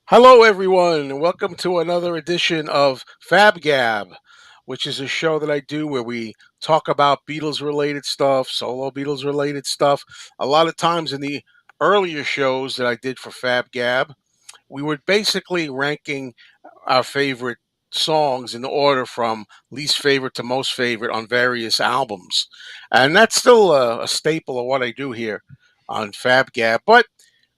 Hello, everyone, and welcome to another edition of FaB GaB, which is a show that I do where we talk about Beatles related stuff, solo Beatles related stuff. A lot of times in the earlier shows that I did for FaB GaB, we were basically ranking our favorite songs in order from least favorite to most favorite on various albums. And that's still a staple of what I do here on FaB GaB. But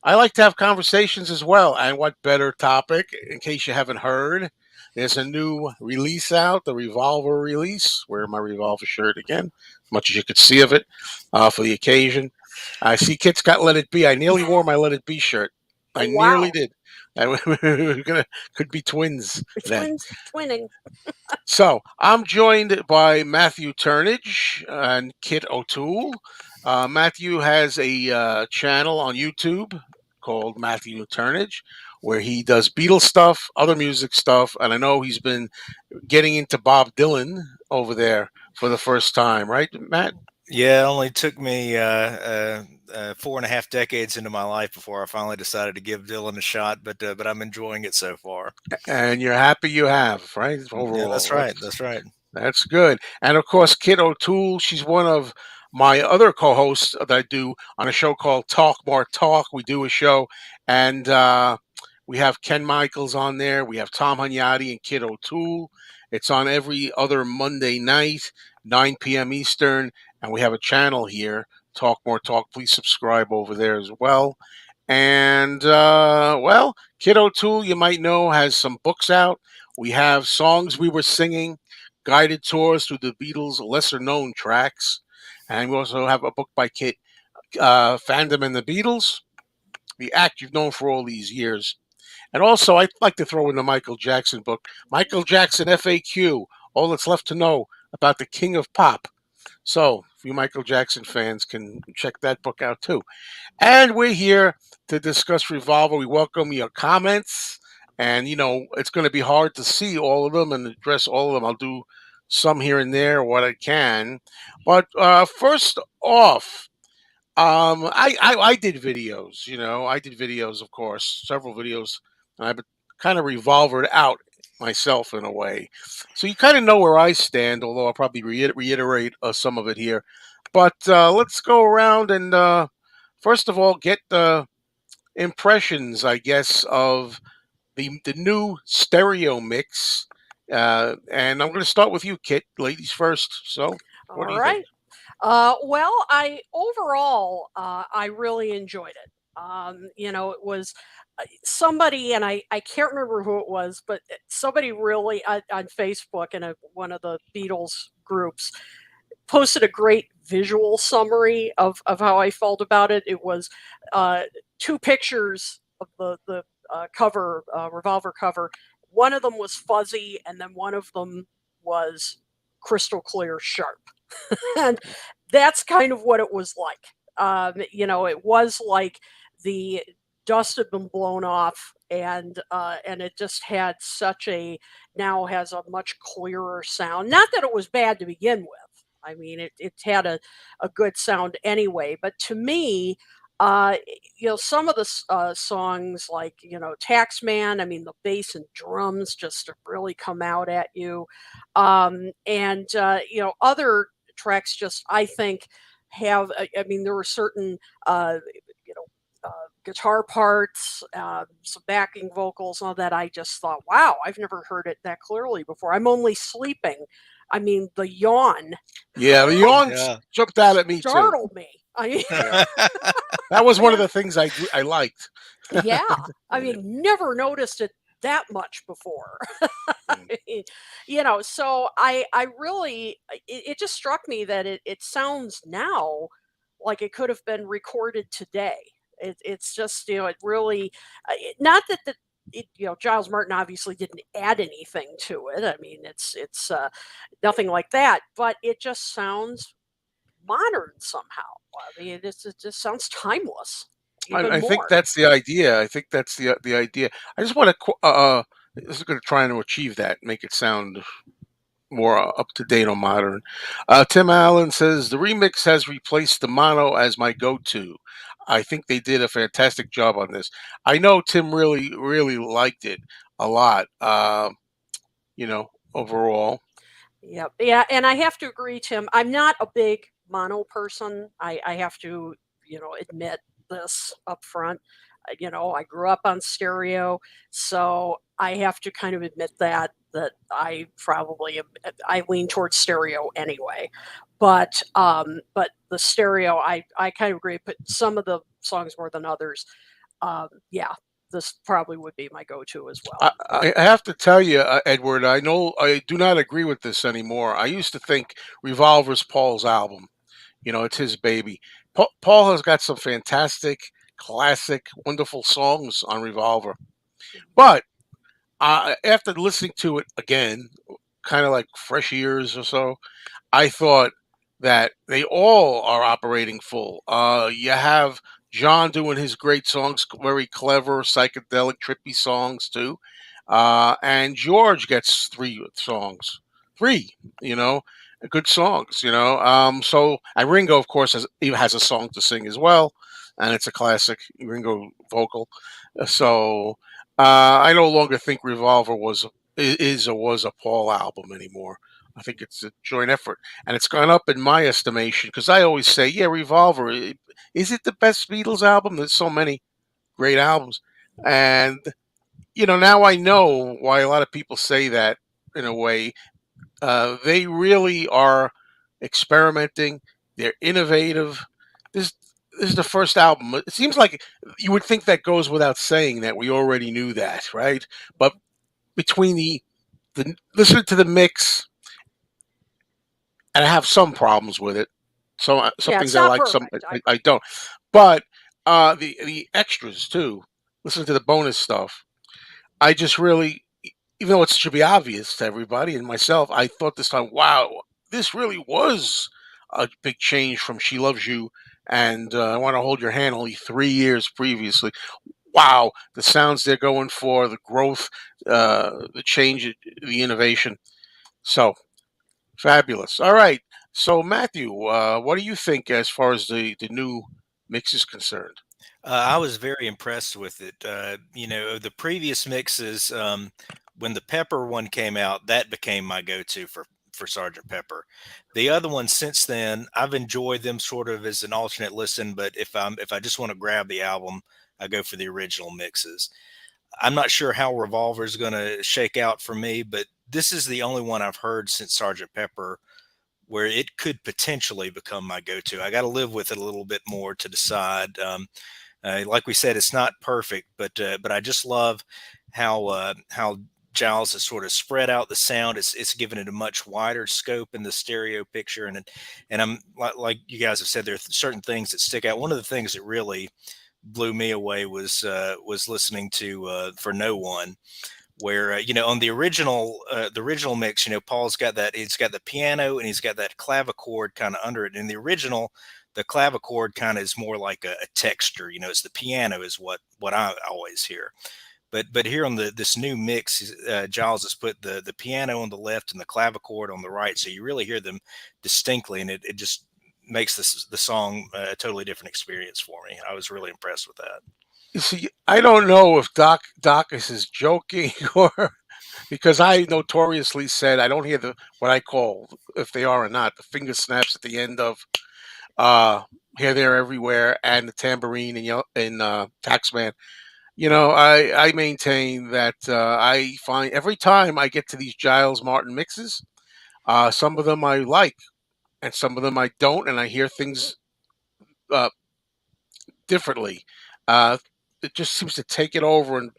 I like to have conversations as well. And what better topic, in case you haven't heard, there's a new release out, the Revolver release. Wear my Revolver shirt again, as much as you could see of it for the occasion. I see Kit's got Let It Be. I nearly wore my Let It Be shirt. I nearly Wow. did. And we're gonna could be twins then. Twinning. So I'm joined by Matthew Turnage and Kit O'Toole. Matthew has a channel on YouTube called Matthew Turnage, where he does Beatles stuff, other music stuff, and I know he's been getting into Bob Dylan over there for the first time, right, Matt? Yeah, it only took me 4.5 decades into my life before I finally decided to give Dylan a shot. But I'm enjoying it so far. And you're happy you have, right? Yeah, Overall, that's right. That's right. that's good. And of course, Kit O'Toole, she's one of my other co-hosts that I do on a show called Talk More Talk. We do a show, and we have Ken Michaels on there. We have Tom Hunyadi and Kit O'Toole. It's on every other Monday night, 9 p.m. Eastern, and we have a channel here, Talk More Talk. Please subscribe over there as well. And well, Kit O'Toole, you might know, has some books out. We have Songs We Were Singing, guided tours through the Beatles' lesser known tracks. And we also have a book by Kit, Fandom and the Beatles, the act you've known for all these years. And also, I'd like to throw in the Michael Jackson book, Michael Jackson FAQ, All That's Left to Know About the King of Pop. So, if you Michael Jackson fans can check that book out too. And we're here to discuss Revolver. We welcome your comments. And, it's going to be hard to see all of them and address all of them. I'll do some here and there, what I can. But first off, I did videos, I did videos, of course, several videos. And I've kind of revolvered out myself in a way. So you kind of know where I stand, although I'll probably reiterate some of it here. But let's go around and first of all get the impressions, I guess, of the new stereo mix. And I'm going to start with you, Kit. Ladies first. So, what do All you think? right. Well, I really enjoyed it. It was somebody, and I can't remember who it was, but somebody really on Facebook in one of the Beatles groups posted a great visual summary of how I felt about it. It was uh, two pictures of the cover, Revolver cover. One of them was fuzzy, and then one of them was crystal clear, sharp. And that's kind of what it was like. It was like the dust had been blown off, and it just had such a now has a much clearer sound. Not that it was bad to begin with. I mean, it had a good sound anyway. But to me, uh, some of the songs like Taxman. I mean, the bass and drums just really come out at you, and other tracks just I think have. I mean, there were certain you know. Guitar parts, some backing vocals, all that. I just thought, wow, I've never heard it that clearly before. I'm only sleeping. I mean, the yawn Yeah, the yawns Yeah. jumped out at me too. startled me. I Yeah, that was one of yeah, the things I liked. yeah. I Yeah. mean, never noticed it that much before. I Mm. mean, so I really it just struck me that it sounds now like it could have been recorded today. It's just it really not that Giles Martin obviously didn't add anything to it. I mean, it's nothing like that, but it just sounds modern somehow. I mean, it just sounds timeless even I think more. that's the idea. I think that's the idea. I just want to. This is going to try to achieve that, make it sound more up to date or modern. Tim Allen says the remix has replaced the mono as my go-to. I think they did a fantastic job on this. I know Tim really liked it a lot. Overall. Yep. Yeah, and I have to agree, Tim. I'm not a big mono person. I have to, admit this up front. I grew up on stereo, so I have to kind of admit that I probably I lean towards stereo anyway. But the stereo, I kind of agree. But some of the songs more than others. Yeah, this probably would be my go-to as well. I have to tell you, Edward, I know I do not agree with this anymore. I used to think Revolver's Paul's album. It's his baby. Paul has got some fantastic, classic, wonderful songs on Revolver. But after listening to it again, kind of like fresh ears or so, I thought that they all are operating full. You have John doing his great songs, very clever, psychedelic, trippy songs too. And George gets three songs, three, you know, good songs, So, and Ringo, of course, even has a song to sing as well, and it's a classic Ringo vocal. So, I no longer think Revolver is or was a Paul album anymore. I think it's a joint effort, and it's gone up in my estimation because I always say, yeah, Revolver is it the best Beatles album? There's so many great albums, and now I know why a lot of people say that. In a way, they really are experimenting. They're innovative. This this is the first album. It seems like you would think that goes without saying that we already knew that, right? But between the listen to the mix, and I have some problems with it. Some Yeah, things it's I not like, some perfect. I don't. But the extras too. Listen to the bonus stuff. I just really, even though it should be obvious to everybody and myself, I thought this time, wow, this really was a big change from "She Loves You" and "I Want to Hold Your Hand" only 3 years previously. Wow, the sounds they're going for, the growth, the change, the innovation. So fabulous. All right. So Matthew, what do you think as far as the new mix is concerned? I was very impressed with it. The previous mixes, when the Pepper one came out, that became my go-to for Sergeant Pepper. The other ones since then, I've enjoyed them sort of as an alternate listen. But if I just want to grab the album, I go for the original mixes. I'm not sure how Revolver is going to shake out for me, but this is the only one I've heard since Sergeant Pepper where it could potentially become my go-to. I got to live with it a little bit more to decide. Like we said, it's not perfect, but I just love how Giles has sort of spread out the sound. It's given it a much wider scope in the stereo picture, and I'm like you guys have said, there are certain things that stick out. One of the things that really blew me away was listening to For No One, where on the original mix, Paul's got that, he's got the piano and he's got that clavichord kind of under it. In the original, the clavichord kind of is more like a texture. It's the piano is what I always hear. But here on this new mix, Giles has put the piano on the left and the clavichord on the right, so you really hear them distinctly, and it just makes the song a totally different experience for me. I was really impressed with that. You see, I don't know if Docus is joking or because I notoriously said I don't hear the what I call, if they are or not, the finger snaps at the end of uh Here There Everywhere and the tambourine in Taxman. I maintain that I find every time I get to these Giles Martin mixes, some of them I like and some of them I don't, and I hear things uh differently. Uh it just seems to take it over and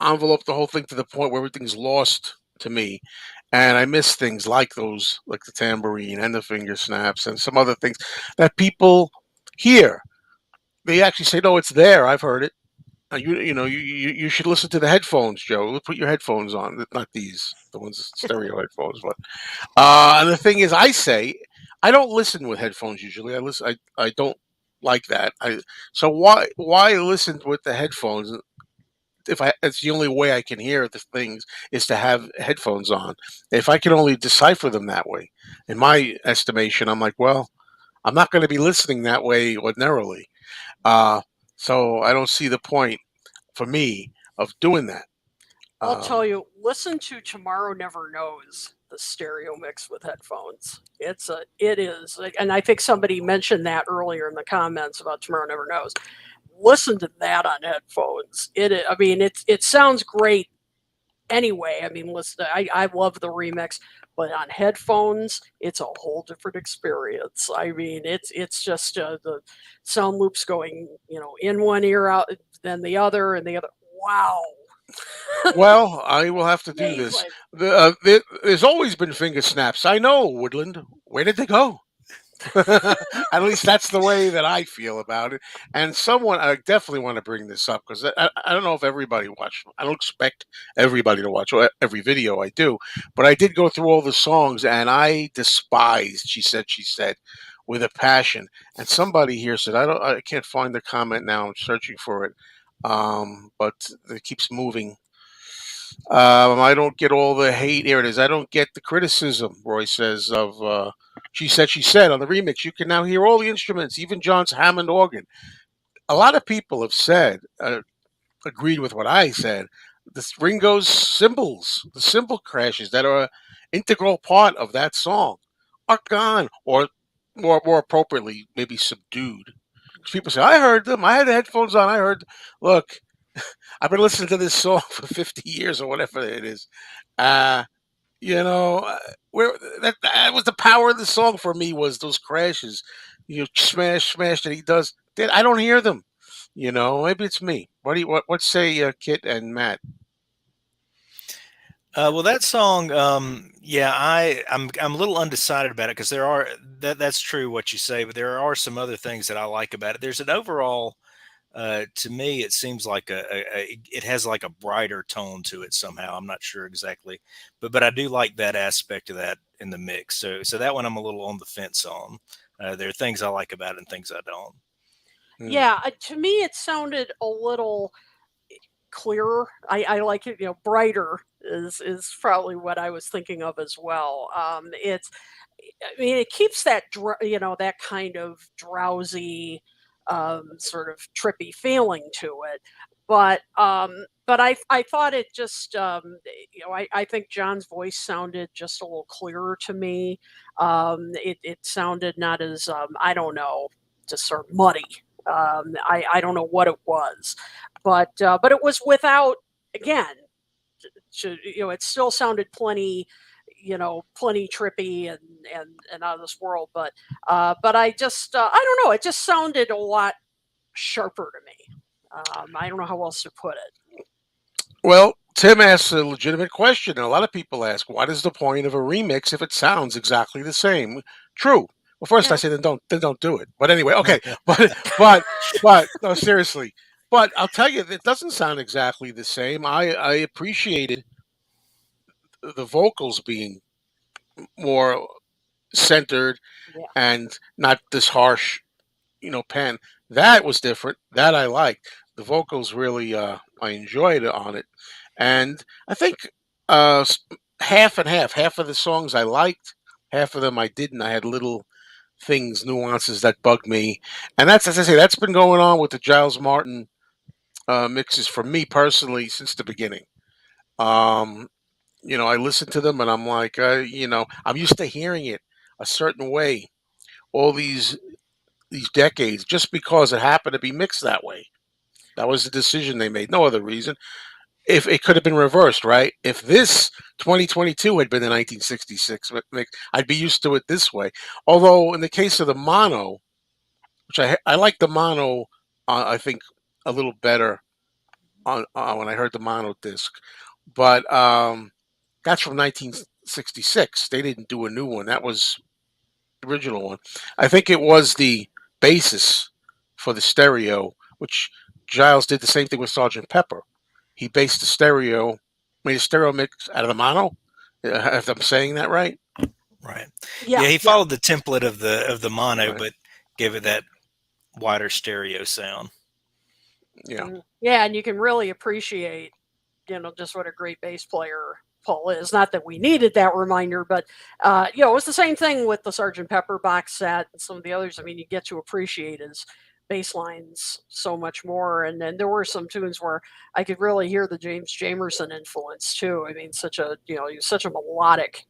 envelope the whole thing to the point where everything's lost to me. And I miss things like those, like the tambourine and the finger snaps and some other things that people hear. They actually say, "No, it's there. I've heard it." You should listen to the headphones, Joe. Put your headphones on, not these, the ones stereo headphones. But and the thing is, I say I don't listen with headphones usually. I don't like that. So why listen with the headphones it's the only way I can hear the things is to have headphones on. If I can only decipher them that way, in my estimation, I'm like, well, I'm not going to be listening that way ordinarily. Uh, so I don't see the point for me of doing that. I'll Um, tell you, listen to Tomorrow Never Knows, the stereo mix with headphones. It is, and I think somebody mentioned that earlier in the comments about Tomorrow Never Knows. Listen to that on headphones. I mean, it sounds great anyway. I mean, listen, I love the remix, but on headphones, it's a whole different experience. I mean, it's just the sound loops going, in one ear out, then the other, and the other. Wow, well, I will have to do this. amazing. There's always been finger snaps. I know, Woodland. Where did they go? At least that's the way that I feel about it. And someone, I definitely want to bring this up because I don't know if everybody watched. I don't expect everybody to watch every video I do, but I did go through all the songs and I despised. She said, with a passion. And somebody here said, I can't find the comment now. I'm searching for it, but it keeps moving. I don't get all the hate. Here it is. I don't get the criticism. Roy says of. She said on the remix. You can now hear all the instruments, even John's Hammond organ. A lot of people have said, agreed with what I said. Ringo's cymbals, the cymbal crashes that are an integral part of that song, are gone, or more appropriately, maybe subdued. People say, "I heard them. I had the headphones on. I heard." Look, I've been listening to this song for 50 years or whatever it is. Uh, you know, where that was the power of the song for me was those crashes, smash, smash that he does. I don't hear them. Maybe it's me. What say Kit and Matt? Well, that song, yeah, I'm a little undecided about it because that's true what you say, but there are some other things that I like about it. There's an overall, to me, it seems like it has like a brighter tone to it somehow. I'm not sure exactly, but I do like that aspect of that in the mix. So that one I'm a little on the fence on. There are things I like about it and things I don't. Yeah, to me, it sounded a little clearer. I like it, brighter is probably what I was thinking of as well. I mean, it keeps that that kind of drowsy, sort of trippy feeling to it. But I thought it just I think John's voice sounded just a little clearer to me. It sounded not as I don't know, just sort of muddy. I don't know what it was, but it was without, again, it still sounded plenty, plenty trippy and out of this world. But I just I don't know. It just sounded a lot sharper to me. I don't know how else to put it. Well, Tim asks a legitimate question. A lot of people ask, "What is the point of a remix if it sounds exactly the same?" True. Well, first I Yeah. say then don't do it. But anyway, okay. But no, seriously. But I'll tell you, it doesn't sound exactly the same. I appreciated the vocals being more centered Yeah. and not this harsh, pen. That was different. That I liked. The vocals really, I enjoyed it on it, and I think half and half. Half of the songs I liked, half of them I didn't. I had little things, nuances that bugged me, and that's, as I say, that's been going on with the Giles Martin mixes for me personally since the beginning. Um, I listen to them and I'm like, I'm used to hearing it a certain way all these decades just because it happened to be mixed that way. That was the decision they made. No other reason. If it could have been reversed, right? If this 2022 had been the 1966 mix, I'd be used to it this way. Although in the case of the mono, which I like the mono, I think a little better on when I heard the mono disc, but that's from 1966. They didn't do a new one. That was the original one. I think it was the basis for the stereo, which Giles did the same thing with Sergeant Pepper. He based the stereo, made a stereo mix out of the mono. If I'm saying that right. Right. Yeah. Yeah, he Yeah. followed the template of the mono, Right. but gave it that wider stereo sound. Yeah. Yeah, and you can really appreciate, just what a great bass player Paul is. Not that we needed that reminder, but it was the same thing with the Sergeant Pepper box set and some of the others. I mean, you get to appreciate his bass lines so much more. And then there were some tunes where I could really hear the James Jamerson influence too. I mean, he was such a melodic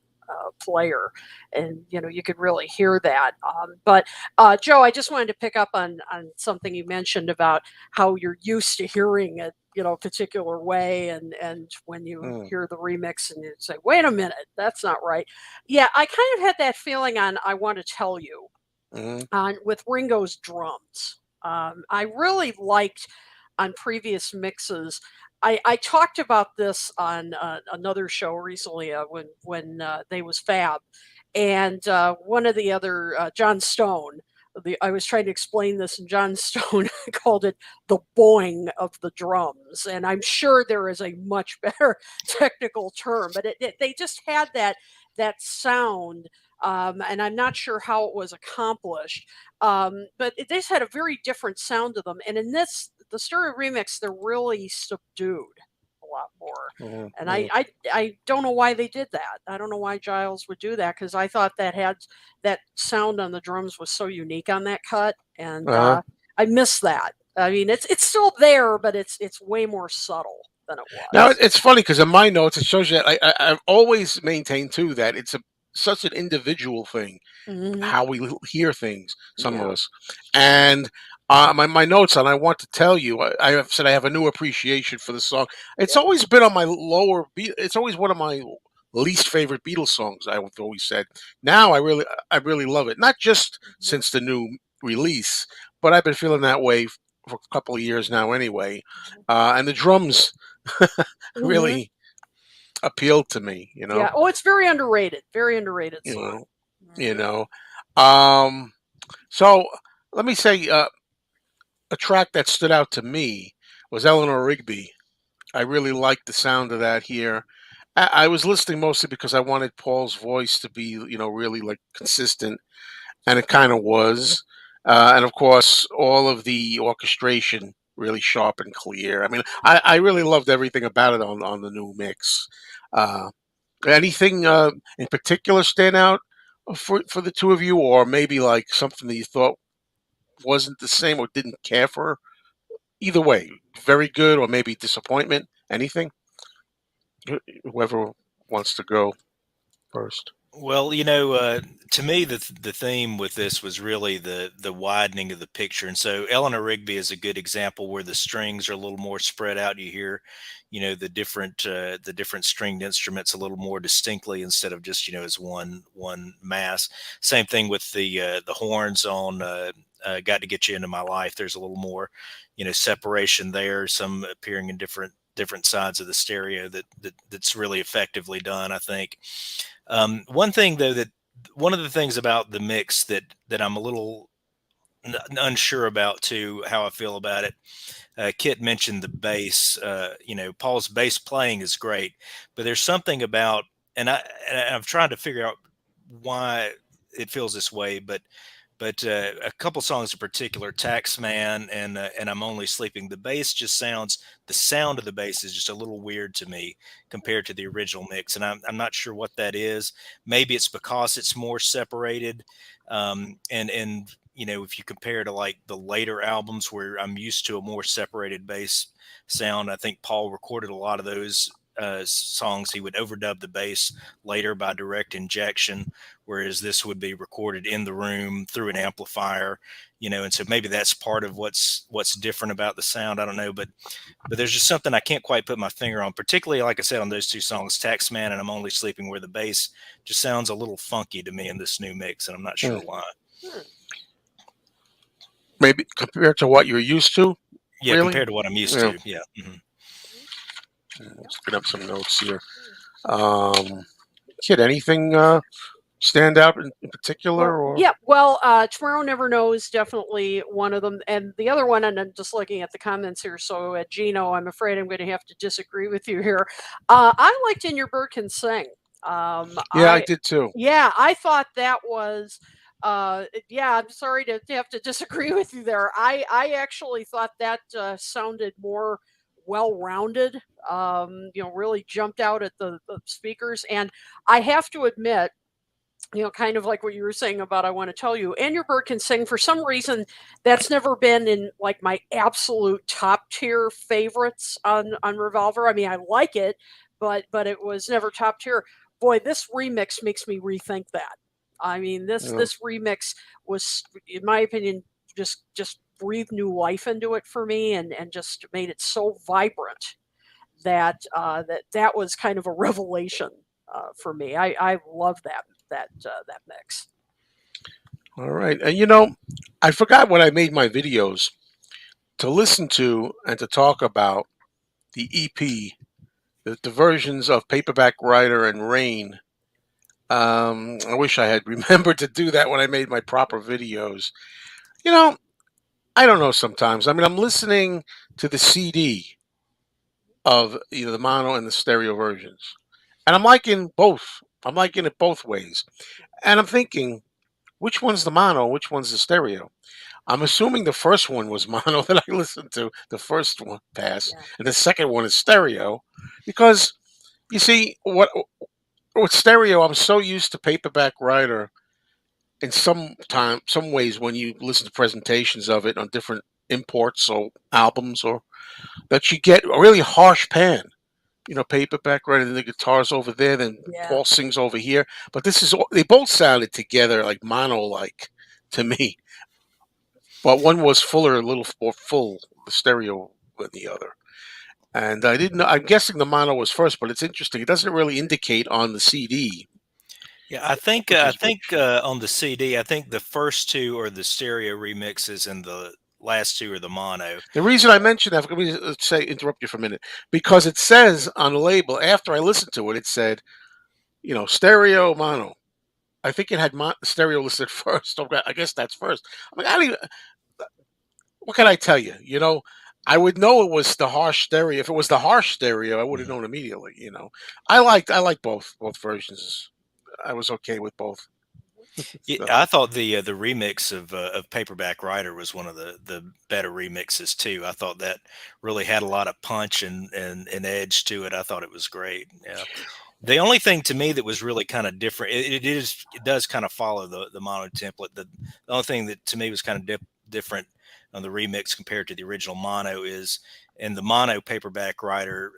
player, and you could really hear that. But Joe, I just wanted to pick up on something you mentioned about how you're used to hearing it, a particular way, and when you hear the remix and you say, "Wait a minute, that's not right." Yeah, I kind of had that feeling on "I Want to Tell You" on with Ringo's drums. I really liked on previous mixes. I talked about this on another show recently when they was FaB, and one of the other John Stone. I was trying to explain this, and John Stone called it the boing of the drums, and I'm sure there is a much better technical term, but they just had that sound, and I'm not sure how it was accomplished, but they just had a very different sound to them. And in the stereo remix, they're really subdued a lot more. And I don't know why they did that. I don't know why Giles would do that, because I thought that sound on the drums was so unique on that cut, and I miss that. I mean, it's still there, but it's way more subtle than it Now was. it's funny because in my notes it shows you that I've always maintained too that it's such an individual thing how we hear things. Some of Yeah. us, and my notes on "I Want to Tell You," I have said I have a new appreciation for the song. It's Yeah. always been on my lower. It's always one of my least favorite Beatles songs. I've always said. Now I really love it. Not just since the new release, but I've been feeling that way for a couple of years now anyway. And the drums Mhm. really appealed to me. You know. Yeah. Oh, it's very underrated. Very underrated You song. know. You know. Um, so let me say a track that stood out to me was Eleanor Rigby. I really liked the sound of that here. I was listening mostly because I wanted Paul's voice to be, really like consistent, and it kind of was. And of course, all of the orchestration really sharp and clear. I mean, I really loved everything about it on the new mix. Uh, Anything in particular stand out for the two of you, or maybe like something that you thought wasn't the same or didn't care for? Either way, very good or maybe disappointment. Anything? Whoever wants to go first. Well, to me, the theme with this was really the widening of the picture, and so Eleanor Rigby is a good example where the strings are a little more spread out. You hear, the different stringed instruments a little more distinctly instead of just as one mass. Same thing with the horns on "Got to Get You Into My Life." There's a little more, separation there. Some appearing in different sides of the stereo that's really effectively done, I think. One thing though that one of the things about the mix that I'm a little unsure about too, how I feel about it. Kit mentioned the bass. Paul's bass playing is great, but there's something about, and I've tried to figure out why it feels this way, but a couple songs in particular, Taxman and I'm Only Sleeping, the sound of the bass is just a little weird to me compared to the original mix, and I'm not sure what that is. Maybe it's because it's more separated, and if you compare to like the later albums where I'm used to a more separated bass sound, I think Paul recorded a lot of those songs. He would overdub the bass later by direct injection, whereas this would be recorded in the room through an amplifier, and so maybe that's part of what's different about the sound. I don't know, but there's just something I can't quite put my finger on, particularly like I said on those two songs, Taxman and I'm Only Sleeping, where the bass just sounds a little funky to me in this new mix, and I'm not Hmm. sure why. Maybe compared to what you're used to, Yeah, really? compared to what I'm used Yeah. to. Yeah. Let's get up some notes here. Kid, anything stand out in particular? Or Yeah. Well, Tomorrow Never Knows, definitely one of them. And the other one, and I'm just looking at the comments here. So, at Gino, I'm afraid I'm going to have to disagree with you here. I liked In Your Bird Can Sing. yeah, I did too. Yeah, I thought that was Yeah, I'm sorry to have to disagree with you there. I actually thought that sounded more well-rounded. Really jumped out at the speakers, and I have to admit, kind of like what you were saying about I Want to Tell You, and Your Bird Can Sing, for some reason, that's never been in like my absolute top tier favorites on Revolver. I mean, I like it, but it was never top tier. Boy, this remix makes me rethink that. I mean, Yeah. this remix was, in my opinion, just breathed new life into it for me, and just made it so vibrant that that was kind of a revelation for me. I love that mix. All right. And I forgot when I made my videos to listen to and to talk about the EP, the versions of Paperback Writer and Rain. I wish I had remembered to do that when I made my proper videos. You know, I don't know sometimes. I mean, I'm listening to the CD of the mono and the stereo versions, and I'm liking both. I'm liking it both ways. And I'm thinking, which one's the mono, which one's the stereo? I'm assuming the first one was mono that I listened to, the first one pass, Yeah. and the second one is stereo, because you see what with stereo, I'm so used to Paperback Writer in some ways when you listen to presentations of it on different imports or albums, or that you get a really harsh pan. Paperback Writer, and the guitars over there, then Yeah. Paul sings over here. But they both sounded together like mono like to me. But one was fuller, a little more full, the stereo than the other. And I didn't know. I'm guessing the mono was first, but it's interesting. It doesn't really indicate on the CD, Yeah, I think which I is think on the CD, I think the first two are the stereo remixes, and the last two are the mono. the reason I mentioned that. Let me say interrupt you for a minute, because it says on the label after I listened to it, it said stereo mono. I think it had stereo listed first. Okay, I guess that's first. I mean, I don't even, what can I tell you? I would know it was the harsh stereo. If it was the harsh stereo, I would have Mhm. known immediately. I like both versions. I was okay with both. Yeah, So I thought the remix of Paperback Writer was one of the better remixes too. I thought that really had a lot of punch and edge to it. I thought it was great. Yeah. The only thing to me that was really kind of different, it does kind of follow the mono template. The only thing that to me was kind of different on the remix compared to the original mono is in the mono Paperback Writer.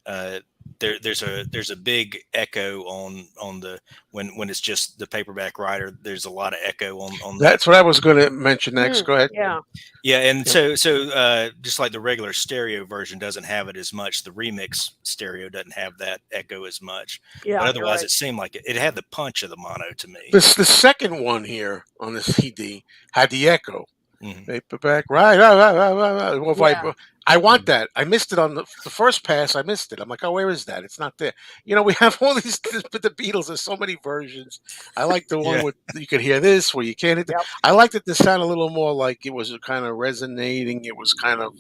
Uh, there's a big echo on the when it's just the Paperback Writer. There's a lot of echo on that. that's what I was going to mention next. Mm, Go ahead. yeah. Yeah, and Yep. so just like the regular stereo version doesn't have it as much, the remix stereo doesn't have that echo as much. But Yeah. You're otherwise, right. it seemed like it had the punch of the mono to me. The second one here on the CD had the echo. Hmm. Paperback, right. More Yeah. I want Hmm. that. I missed it on the first pass. I missed it. I'm like, oh, where is that? It's not there. We have all these, but the Beatles. There's so many versions. I like the one Yeah, with you could hear this where you can't hit. Yep. I liked it to sound a little more like it was kind of resonating. It was kind of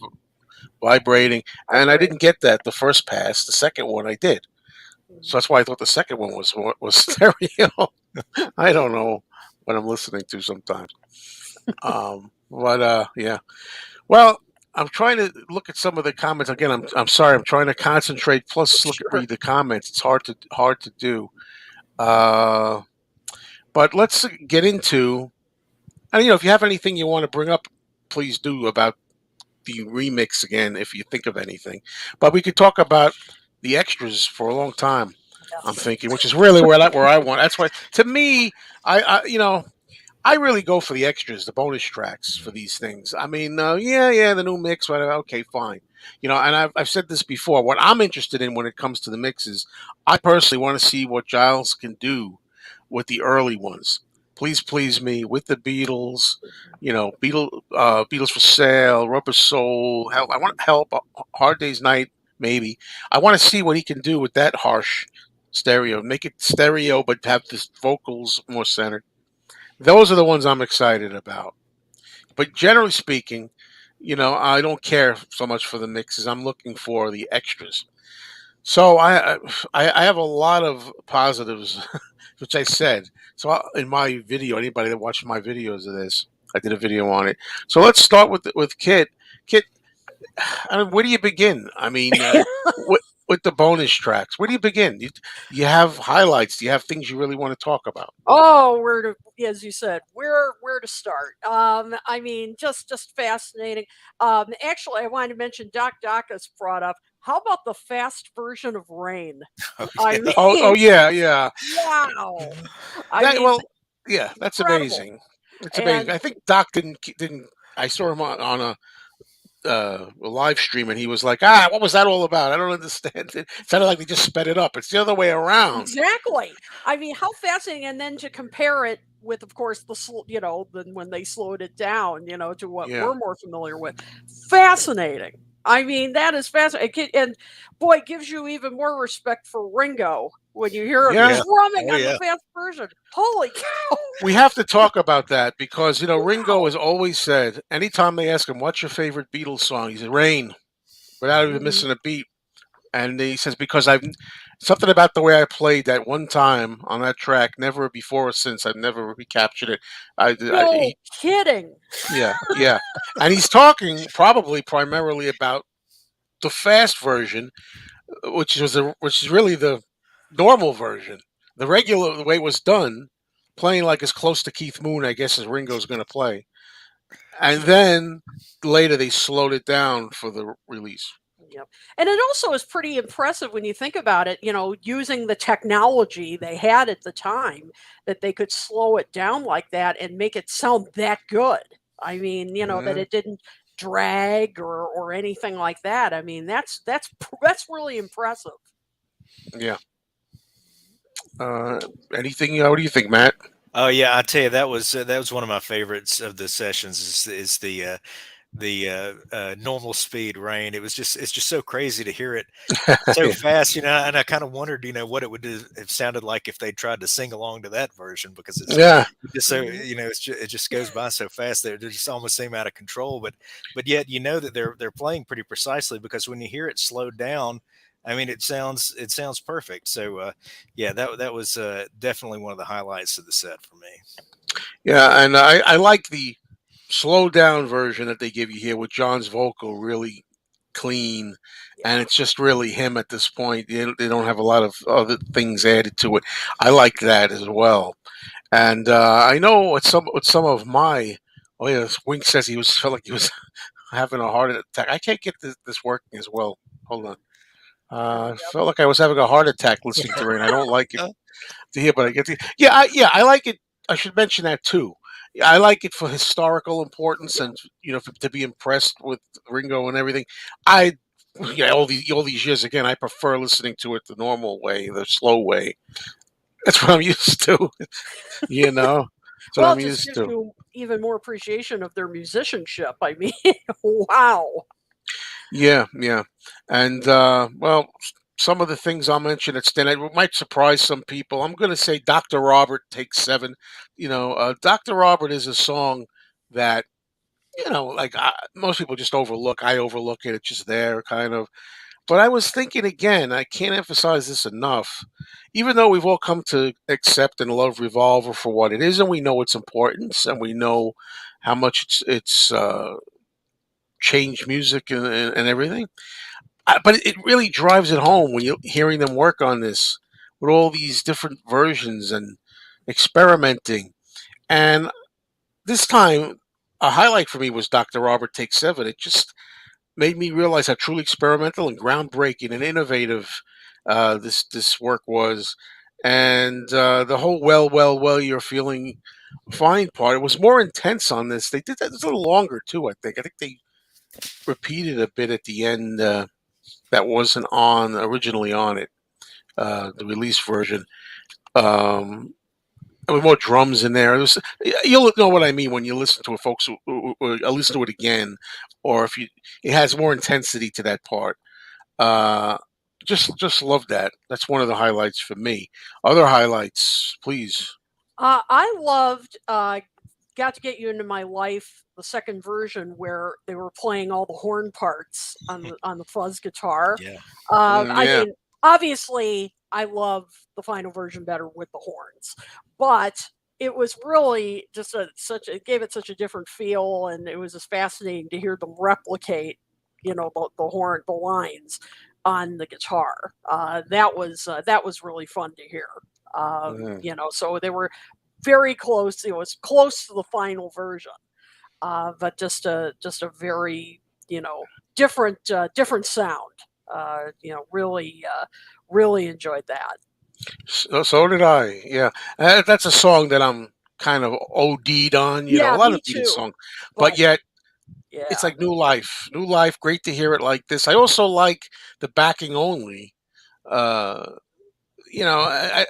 vibrating, I and I agree. didn't get that the first pass. The second one I did. So Mhm. that's why I thought the second one was stereo. I don't know what I'm listening to sometimes. But yeah. Well, I'm trying to look at some of the comments again. I'm sorry. I'm trying to concentrate. Plus, Sure. read the comments. It's hard to do. Uh, but let's get into. And if you have anything you want to bring up, please do about the remix again if you think of anything. But we could talk about the extras for a long time. I'm Yes. thinking, which is really where I want. That's why to me, I really go for the extras, the bonus tracks for these things. I mean, yeah, the new mix, whatever. Okay, fine. And I've said this before. What I'm interested in when it comes to the mixes, I personally want to see what Giles can do with the early ones. Please, please me with the Beatles. Beatles for Sale, Rubber Soul. Help, I want help. Hard Day's Night, maybe. I want to see what he can do with that harsh stereo. Make it stereo, but have the vocals more centered. Those are the ones I'm excited about. But generally speaking, I don't care so much for the mixes. I'm looking for the extras. So I have a lot of positives, which I said. So in my video, anybody that watched my videos of this, I did a video on it. So let's start with Kit. Kit, I mean, where do you begin? I mean, with the bonus tracks, where do you begin? You have highlights. Do you have things you really want to talk about? Oh, where to, as you said, where to start? I mean, just fascinating. Actually, I wanted to mention Doc Dacus brought up. How about the fast version of Rain? Oh I yeah. Oh mean, yeah, yeah. wow. I That mean, well, yeah, that's incredible. amazing. It's amazing. And I think Doc didn't. I saw him on a live stream, and he was like, "Ah, what was that all about? I don't understand." It sounded like they just sped it up. It's the other way around. exactly. I mean, how fascinating! And then to compare it with, of course, then when they slowed it down, to what Yeah, we're more familiar with. Fascinating. I mean, that is fascinating. And boy, it gives you even more respect for Ringo when you hear him yeah. Yeah. drumming Oh on the yeah. fast version. Holy cow! We have to talk about that because Ringo Wow. has always said anytime they ask him what's your favorite Beatles song, he said "Rain" without even Mhm. missing a beat. And he says because I've something about the way I played that one time on that track, never before or since I've never recaptured it. No kidding. Yeah, yeah, and he's talking probably primarily about the fast version, which is really the normal version, the regular the way it was done, playing like as close to Keith Moon, I guess, as Ringo's going to play, and then later they slowed it down for the release. Yep. And it also is pretty impressive when you think about it, using the technology they had at the time, that they could slow it down like that and make it sound that good. I mean, that Hmm. it didn't drag or anything like that. I mean, that's really impressive. Yeah. Uh, anything? What do you think, Matt? Oh yeah. I tell you, that was one of my favorites of the sessions. Is the normal speed Rain. It's just so crazy to hear it so Yeah. fast, and I kind of wondered, what it would have sounded like if they tried to sing along to that version because Yeah. it's just so, Mhm. it just goes by so fast that it just almost seem out of control. But yet, that they're playing pretty precisely because when you hear it slowed down, I mean, it sounds perfect. So, yeah, that was definitely one of the highlights of the set for me. Yeah, and I like the slow down version that they give you here with John's vocal really clean, and Yeah. it's just really him at this point. They don't have a lot of other things added to it. I like that as well. And I know with some of my, oh yeah, Wink says he was felt like he was having a heart attack. I can't get this working as well. Hold on. I Yep. felt like I was having a heart attack listening to Rain. I don't like it Uh, to hear, but I get to yeah, I like it. I should mention that too. Yeah, I like it for historical importance Yeah. and to be impressed with Ringo and everything. I yeah, all these years again, I prefer listening to it the normal way, the slow way. That's what I'm used to. You know, that's what Well, I'm it just used gives to. you even more appreciation of their musicianship. I mean, wow. Yeah, yeah, and well, some of the things I'll mention at stand it might surprise some people. I'm going to say Dr. Robert takes seven. Dr. Robert is a song that like most people just overlook. I overlook it. It's just there, kind of. But I was thinking again. I can't emphasize this enough. Even though we've all come to accept and love Revolver for what it is, and we know its importance, and we know how much it's changed music and everything. But it really drives it home when you're hearing them work on this with all these different versions and experimenting. And this time, a highlight for me was Dr. Robert Take Seven. It just made me realize how truly experimental and groundbreaking and innovative this work was. And the whole well, you're feeling fine part. It was more intense on this. They did that. It was a little longer too. I think. I think they repeated a bit at the end that wasn't on originally on it. The release version. With more drums in there. You'll know what I mean when you listen to it, folks. Or listen to it again, or if it has more intensity to that part. Uh, just love that. That's one of the highlights for me. Other highlights, please. I loved Got to Get You Into My Life, the second version where they were playing all the horn parts on the fuzz guitar. yeah. Mm, I yeah, mean, obviously, I love the final version better with the horns, but it was really just it gave it such a different feel, and it was just fascinating to hear them replicate, the lines on the guitar. That was really fun to hear. Mm. So they were very close. It was close to the final version, but just a very different sound. Really enjoyed that. So did I. Yeah, that's a song that I'm kind of OD'd on. A Yeah, lot me of Beatles too. songs, but But yet it's yeah, like new life. New life. Great to hear it like this. I also like the backing only. Uh,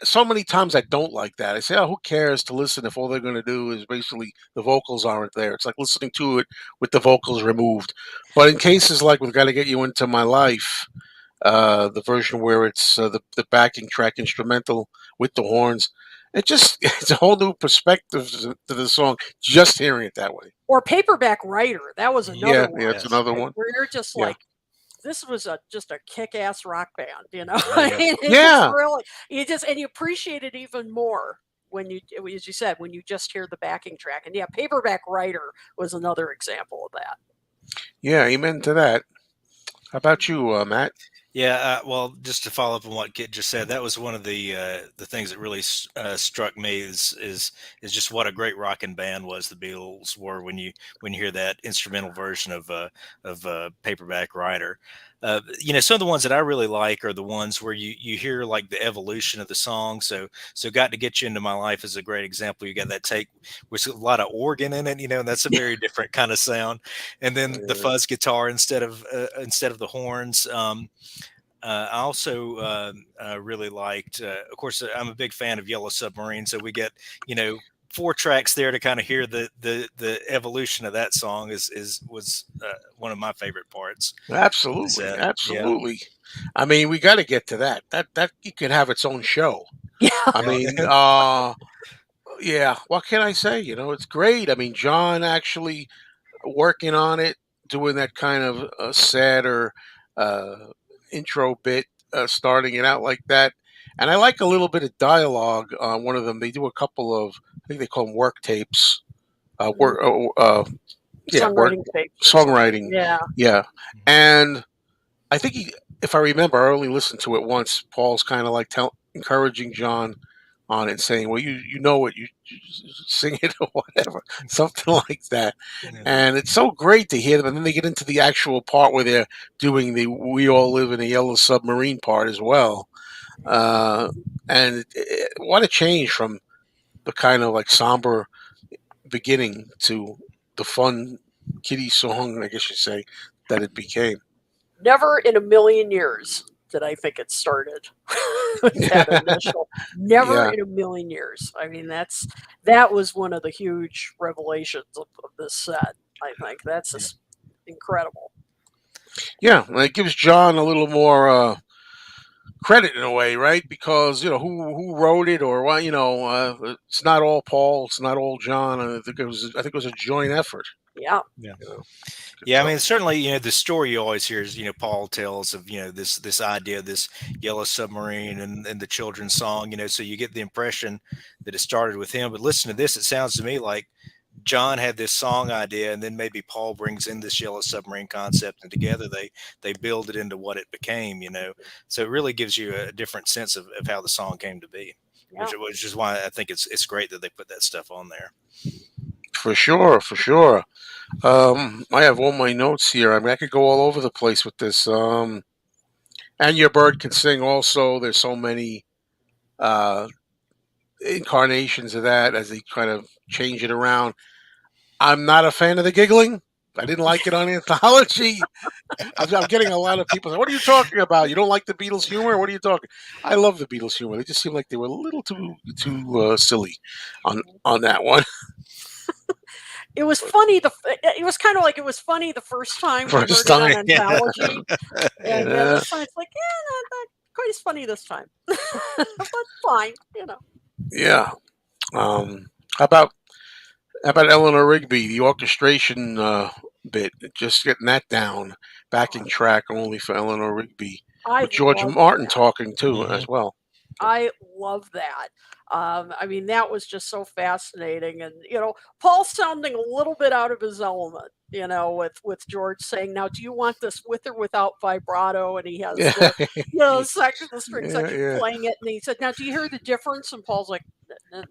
so many times I don't like that. I say, oh, who cares to listen if all they're going to do is basically the vocals aren't there. It's like listening to it with the vocals removed. But in cases like we've got to get you into my life, the version where it's the backing track instrumental with the horns, it's a whole new perspective to the song just hearing it that way. or Paperback Writer. That was another Yeah, one yeah, it's Yes. another one. where you're just Yeah, like, this was just a kick-ass rock band. Oh I yeah. mean, it just yeah, really you appreciate it even more when as you said, when you just hear the backing track. And yeah, Paperback Writer was another example of that. yeah. Amen to that. How about you, Matt? Yeah, well, just to follow up on what Kit just said, that was one of the things that really struck me is just what a great rocking band was the Beatles were when you hear that instrumental version of Paperback Writer. Some of the ones that I really like are the ones where you hear like the evolution of the song. So Got to Get You Into My Life is a great example. You got that take with a lot of organ in it, and that's a very different kind of sound. And then the fuzz guitar instead of the horns. I also really liked, of course, I'm a big fan of Yellow Submarine, so we get you know 4 tracks there to kind of hear the evolution of that song is was one of my favorite parts. Is Absolutely, that yeah absolutely. I mean, we got to get to that. That you could have its own show. Yeah. I yeah mean, yeah. What can I say? It's great. I mean, John actually working on it, doing that kind of sadder uh, intro bit, starting it out like that. And I like a little bit of dialogue on one of them. They do a couple of, I think they call them work tapes. Mhm. Yeah, work Songwriting tapes or something. songwriting. Yeah. Yeah, and I think if I remember, I only listened to it once. Paul's kind of like encouraging John on it, saying, "Well, you know what, you sing it or whatever, something like that." yeah And it's so great to hear them. And then they get into the actual part where they're doing the "We All Live in a Yellow Submarine" part as well. Uh, and what a change from the kind of like somber beginning to the fun kiddie song, I guess you say, that it became. Never in a million years did I think it started with that initial. Never Yeah, in a million years. I mean, that was one of the huge revelations of this set. I think that's yeah just incredible. yeah. And it gives John a little more credit in a way, right? Because who wrote it or why. It's not all Paul. It's not all John. I think it was a joint effort. Yeah. yeah. You know, good Yeah, I stuff. mean, certainly, the story you always hear is, Paul tells of, this idea, this yellow submarine and the children's song, so you get the impression that it started with him. But listen to this, it sounds to me like John had this song idea, and then maybe Paul brings in this yellow submarine concept, and together they build it into what it became. So it really gives you a different sense of how the song came to be, Yeah. which is why I think it's great that they put that stuff on there. For sure, for sure. I have all my notes here. I mean, I could go all over the place with this. And your bird can sing. Also, there's so many uh, incarnations of that as they kind of change it around. I'm not a fan of the giggling. I didn't like it on Anthology. I'm getting a lot of people saying, "What are you talking about? You don't like the Beatles humor? What are you talking?" I love the Beatles humor. They just seem like they were a little too silly on that one. It was funny. It was kind of like it was funny the first time we First heard it on time, Anthology, and yeah, this time it's like, yeah, not quite as funny this time, but fine. yeah. How about Eleanor Rigby, the orchestration bit, just getting that down, backing track only for Eleanor Rigby. I with George love Martin that. talking too Mhm. as well. I love that. I mean, that was just so fascinating, and Paul sounding a little bit out of his element. With George saying, "Now, do you want this with or without vibrato?" And he has Yeah, the string yeah, section yeah. playing it, and he said, "Now, do you hear the difference?" And Paul's like,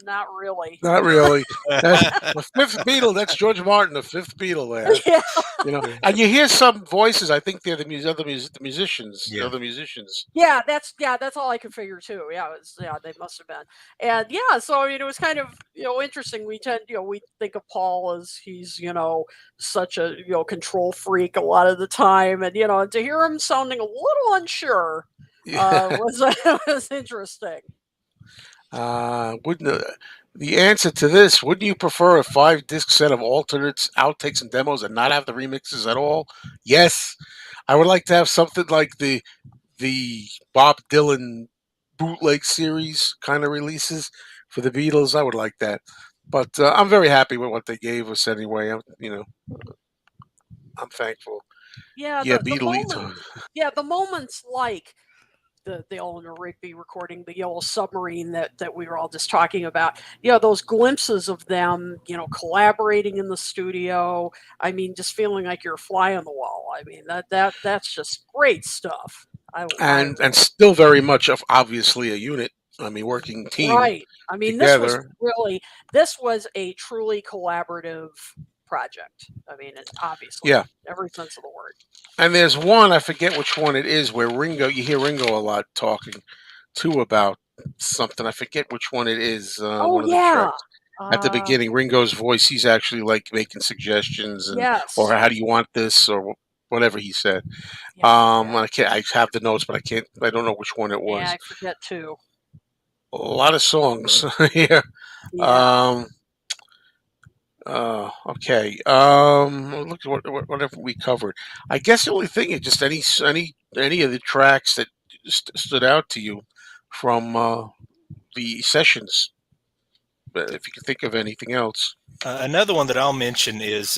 Not really." Not really. That's the fifth Beatle. That's George Martin, the fifth Beatle. There, Yeah, and you hear some voices. I think they're the musicians, the Yeah. other musicians. that's all I could figure too. Yeah, they must have been. And yeah, so I mean, it was kind of interesting. We think of Paul as he's such a control freak a lot of the time, and to hear him sounding a little unsure Yeah. was was interesting. Wouldn't the answer to this? Wouldn't you prefer a 5 disc set of alternates, outtakes, and demos, and not have the remixes at all? Yes, I would like to have something like the Bob Dylan bootleg series kind of releases for the Beatles. I would like that, but I'm very happy with what they gave us anyway. I'm thankful. Yeah, Yeah, the Beatle moment. Yeah, the moments like the Eleanor Rigby recording, the Yellow Submarine that we were all just talking about. Those glimpses of them, collaborating in the studio. I mean, just feeling like you're a fly on the wall. I mean, that's just great stuff. I and still very much of obviously a unit. I mean, working team Right. I mean, together. this was a truly collaborative project. I mean, obviously, Yeah. every sense of the word. And there's one, I forget which one it is, where you hear Ringo a lot talking too about something. I forget which one it is, Oh one of the yeah. tracks. At the beginning, Ringo's voice, he's actually like making suggestions or Yes. how do you want this or whatever he said. Yeah, I forget. I have the notes, but I don't know which one it Yeah, was. I forget too. A lot of songs here. Yeah. Um, okay. Look at what have we covered. I guess the only thing is just any of the tracks that stood out to you from the sessions. But if you can think of anything else. Another one that I'll mention is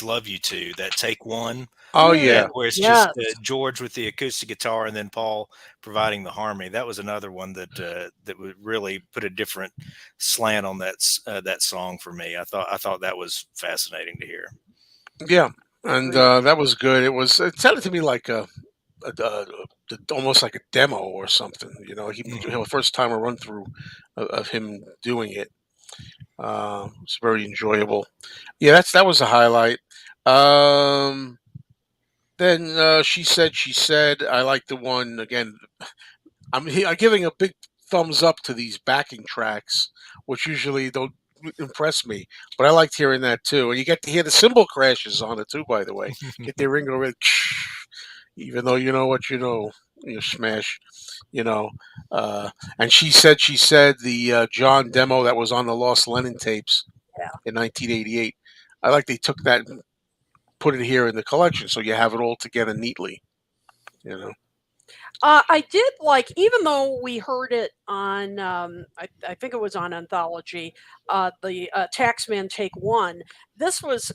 "Love You To," that take one, Oh Mm, yeah, where it's just yes. George with the acoustic guitar and then Paul providing the harmony. That was another one that would really put a different slant on that song for me. I thought that was fascinating to hear. yeah, and Agreed. that was good. It sounded to me like almost like a demo or something. Mhm. First time a run through of him doing it. It's very enjoyable. Yeah, that was a highlight. Um, then she said, I like the one again. I'm giving a big thumbs up to these backing tracks, which usually don't impress me, but I liked hearing that too. And you get to hear the cymbal crashes on it too. By the way, get the Ringo Red, even though you know what you smash, you know. Uh, and she said the John demo that was on the Lost Lennon tapes Yeah. in 1988. I like they took that and put it here in the collection, so you have it all together neatly. You know. I did like, even though we heard it on, I think it was on Anthology, the Taxman Take One. This was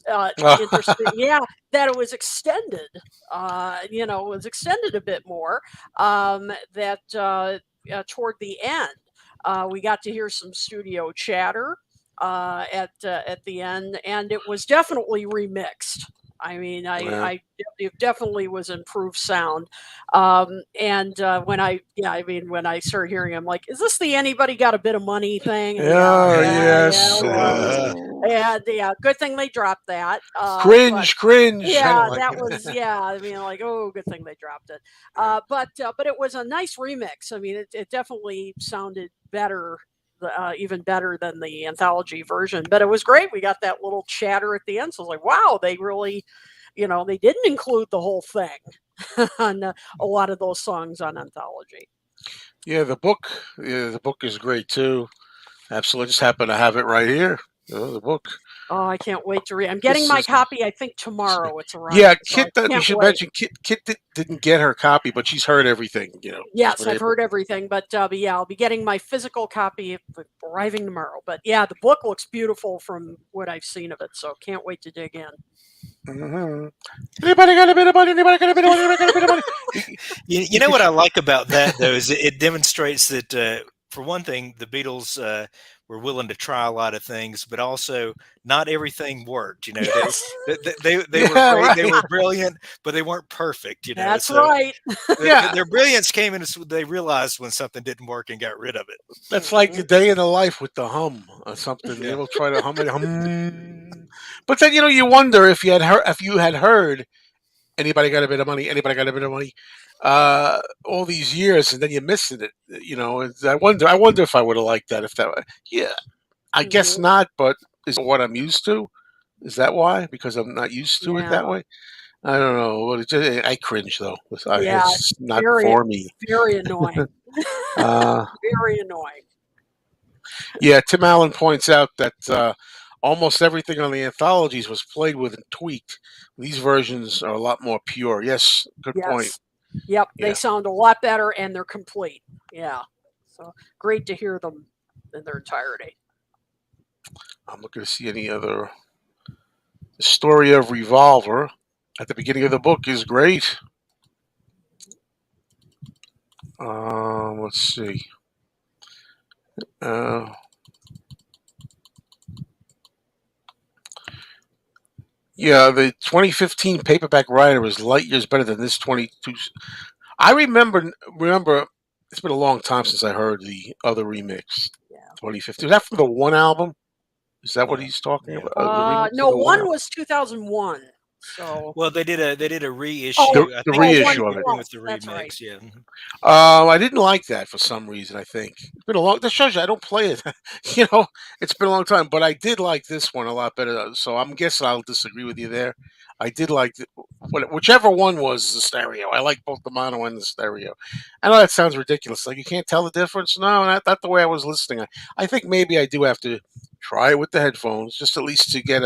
interesting, yeah, that it was extended. It was extended a bit more. That toward the end, we got to hear some studio chatter at the end, and it was definitely remixed. I mean, Yeah. it definitely was improved sound. And when I started hearing him, like, is this the "Anybody Got a Bit of Money" thing? And Oh yeah, yes. it was. And yeah, good thing they dropped that. But Cringe, cringe. I don't yeah, like that was, it. yeah. I mean, like, oh, good thing they dropped it. But it was a nice remix. I mean, it definitely sounded better. Even better than the anthology version, but it was great. We got that little chatter at the end, so I was like, "Wow, they really, they didn't include the whole thing on a lot of those songs on anthology." Yeah, the book is great too. Absolutely, just happen to have it right here. The book. Oh, I can't wait to read. I'm getting This my is copy. I think tomorrow it's yeah. arriving, so I Kit, that we can't should wait. mention. Kit didn't get her copy, but she's heard everything. She's Yes, been I've able. heard everything, but yeah, I'll be getting my physical copy arriving tomorrow. But yeah, the book looks beautiful from what I've seen of it, so can't wait to dig in. Mhm. Anybody got a bit of money? Anybody got a bit of money? Anybody got a bit of money? You know what I like about that though is it demonstrates that for one thing, the Beatles were willing to try a lot of things, but also not everything worked. You know, Yes, they were Yeah, great, they right. were brilliant, but they weren't perfect. You know, that's so right. Yeah, their brilliance came in as they realized when something didn't work and got rid of it. that's like the Mhm. day in the life with the hum or something. Yeah. They will try to hum it, but then you wonder if you had heard anybody got a bit of money, anybody got a bit of money, all these years, and then you missing it. I wonder if I would have liked that if that. Yeah, I guess Mhm. not, but is it what I'm used to? Is that why? Because I'm not used to it that Yeah, way. I don't know. Well, I cringe though. yeah, It's not very, for me. very annoying. Uh, Very annoying. yeah, Tim Allen points out that almost everything on the anthologies was played with and tweaked. These versions are a lot more pure. Yes, good point. Yes. Yep, they Yeah, sound a lot better and they're complete. Yeah. So great to hear them in their entirety. I'm looking to see any other. The story of Revolver at the beginning of the book is great. Let's see. Uh, yeah, the 2015 paperback writer is light years better than this 22. I remember. It's been a long time since I heard the other remix. Yeah. 2015. Is that from the one album? Is that what Yeah. he's talking Yeah. about? The remix of No, the one one album? was 2001. So, Well, they did a oh, The, reissue. I the think oh, in one reissue of it. conjunction plus. with the That's right. remix. Yeah. I didn't like that for some reason. I think it's been a long. That shows you I don't play it. It's been a long time, but I did like this one a lot better. So I'm guessing I'll disagree with you there. I did like whichever one was the stereo. I like both the mono and the stereo. I know that sounds ridiculous. Like you can't tell the difference. No, not the way I was listening. I think maybe I do have to try it with the headphones, just at least to get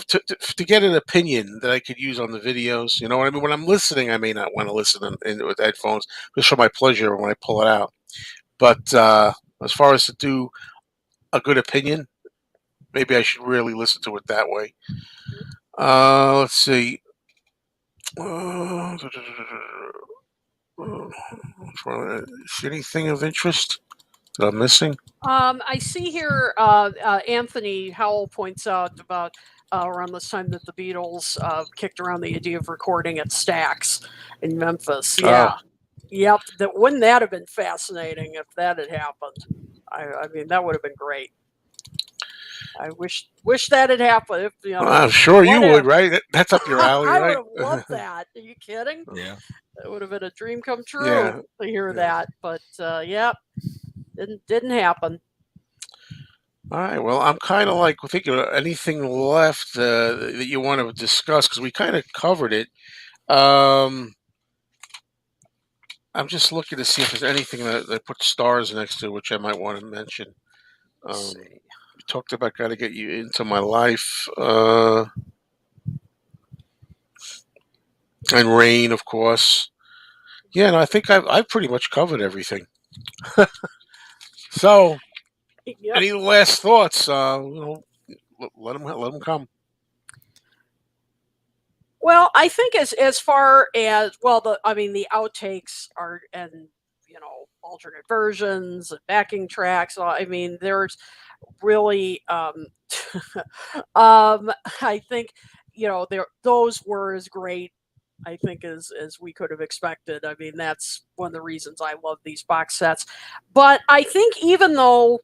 to get an opinion that I could use on the videos. You know what I mean? When I'm listening, I may not want to listen with headphones just for my pleasure when I pull it out. But as far as to do a good opinion, maybe I should really listen to it that way. Let's see. Is anything of interest that I'm missing? I see here Anthony Howell points out about around this time that the Beatles kicked around the idea of recording at Stax in Memphis. Oh, Yeah. Yep. Wouldn't that have been fascinating if that had happened? I mean, that would have been great. I wish that had happened. If I'm sure you would, whatever. right? That's up your alley, I would right? have loved that. Are you kidding? Yeah. It would have been a dream come true Yeah. to hear Yeah. that. But yeah, didn't happen. All right. Well, I'm kind of like thinking of anything left that you want to discuss because we kind of covered it. Um, I'm just looking to see if there's anything that they put stars next to, which I might want to mention. Let's see. We talked about got to get you into my life, and rain, of course. Yeah, no, I think I've pretty much covered everything. So, Yep. any last thoughts? Let them come. Well, I think as far as well, the outtakes are and alternate versions and backing tracks. So, I mean, there's really I think those were as great. I think as we could have expected. I mean, that's one of the reasons I love these box sets. But I think even though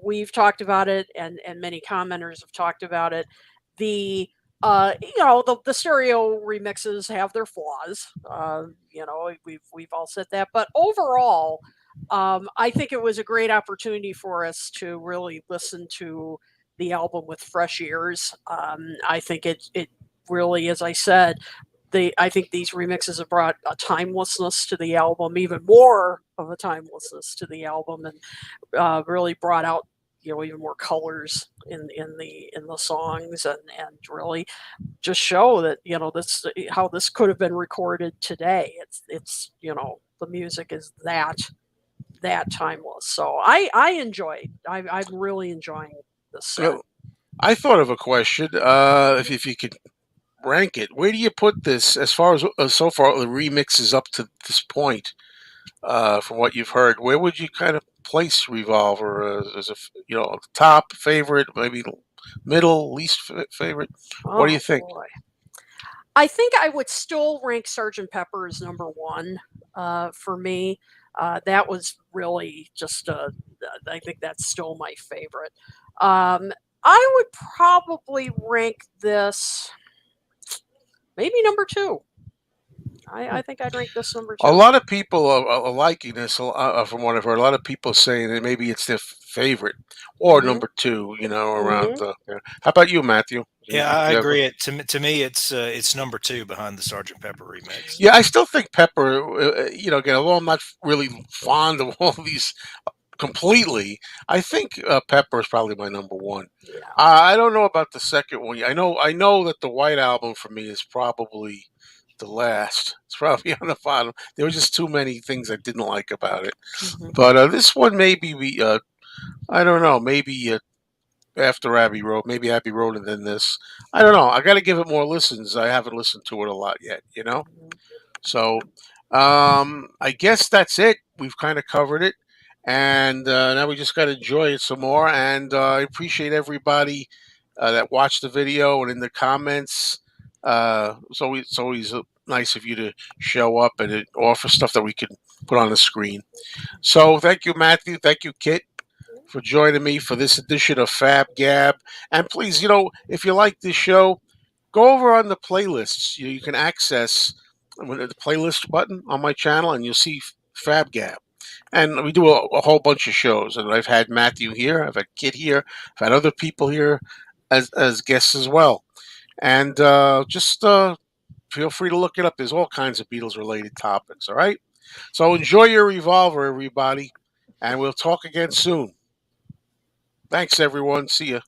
we've talked about it and many commenters have talked about it, the the stereo remixes have their flaws. We've all said that, but overall, I think it was a great opportunity for us to really listen to the album with fresh ears. I think it really, as I said, I think these remixes have brought a timelessness to the album, even more of a timelessness to the album, and really brought out even more colors in the songs, and really just show that this how this could have been recorded today. It's the music is that timeless. So I'm really enjoying this set. Well, I thought of a question. If you could rank it? Where do you put this as far as so far the remixes up to this point? From what you've heard, where would you kind of place Revolver as a top favorite, maybe middle, least favorite? What do you Oh think? boy. I think I would still rank Sergeant Pepper as number one for me. That was really just, I think that's still my favorite. I would probably rank this maybe number two. I think I'd rank this number A two. lot of people are liking this. From what I've heard, a lot of people saying that maybe it's their favorite or Hmm. number two. Around. Hmm. There. How about you, Matthew? Yeah, I You have agree. To me, it's number two behind the Sergeant Pepper remix. Yeah, I still think Pepper. Again, although I'm not really fond of all these completely, I think Pepper is probably my number one. Yeah. I don't know about the second one. I know that the White Album for me is probably the last. It's probably on the bottom. There were just too many things I didn't like about it. Hmm. But this one maybe I don't know, maybe after Abbey Road, maybe Abbey Road and then this. I don't know. I got to give it more listens. I haven't listened to it a lot yet. So I guess that's it. We've kind of covered it. And now we just got to enjoy it some more. And I appreciate everybody that watched the video and in the comments. It's always nice of you to show up and offer stuff that we can put on the screen. So thank you, Matthew. Thank you, Kit, for joining me for this edition of FaB GaB. And please, if you like this show, go over on the playlists. You can access the playlist button on my channel, and you'll see FaB GaB. And we do a whole bunch of shows. And I've had Matthew here, I've had Kit here, I've had other people here as guests as well. And just feel free to look it up. There's all kinds of Beatles related topics. All right. So enjoy your Revolver, everybody, and we'll talk again soon. Thanks, everyone. See ya.